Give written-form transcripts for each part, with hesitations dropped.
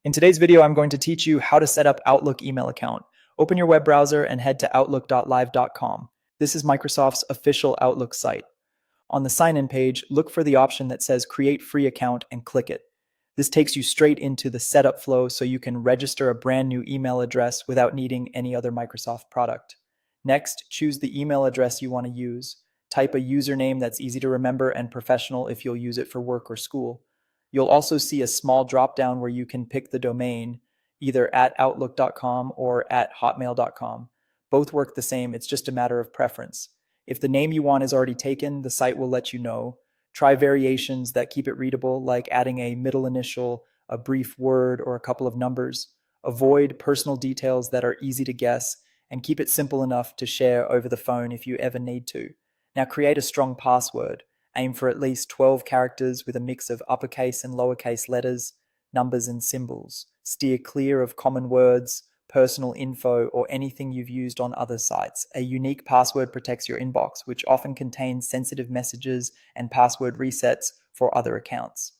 In today's video, I'm going to teach you how to set up Outlook email account. Open your web browser and head to outlook.live.com. This is Microsoft's official Outlook site. On the sign in page, look for the option that says Create Free Account and click it. This takes you straight into the setup flow so you can register a brand new email address without needing any other Microsoft product. Next, choose the email address you want to use. Type a username that's easy to remember and professional if you'll use it for work or school. You'll also see a small drop down where you can pick the domain, either at outlook.com or at hotmail.com. Both work the same, it's just a matter of preference. If the name you want is already taken, the site will let you know. Try variations that keep it readable, like adding a middle initial, a brief word, or a couple of numbers. Avoid personal details that are easy to guess, and keep it simple enough to share over the phone if you ever need to. Now create a strong password. Aim for at least 12 characters with a mix of uppercase and lowercase letters, numbers, and symbols. Steer clear of common words, personal info, or anything you've used on other sites. A unique password protects your inbox, which often contains sensitive messages and password resets for other accounts.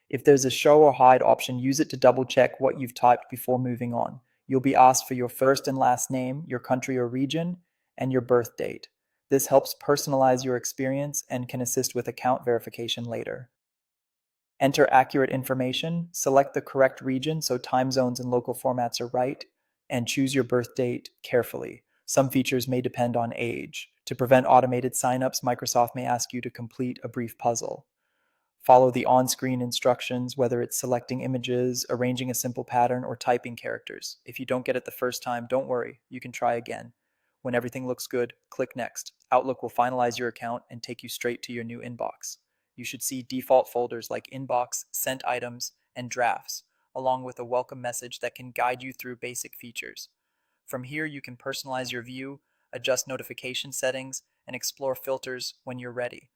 If there's a show or hide option, use it to double check what you've typed before moving on. You'll be asked for your first and last name, your country or region, and your birth date. This helps personalize your experience and can assist with account verification later. Enter accurate information, select the correct region so time zones and local formats are right, and choose your birth date carefully. Some features may depend on age. To prevent automated signups, Microsoft may ask you to complete a brief puzzle. Follow the on-screen instructions, whether it's selecting images, arranging a simple pattern, or typing characters. If you don't get it the first time, don't worry, you can try again. When everything looks good, click Next. Outlook will finalize your account and take you straight to your new inbox. You should see default folders like Inbox, Sent Items, and Drafts, along with a welcome message that can guide you through basic features. From here, you can personalize your view, adjust notification settings, and explore filters when you're ready.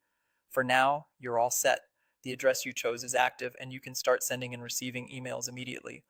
For now, you're all set. The address you chose is active, and you can start sending and receiving emails immediately.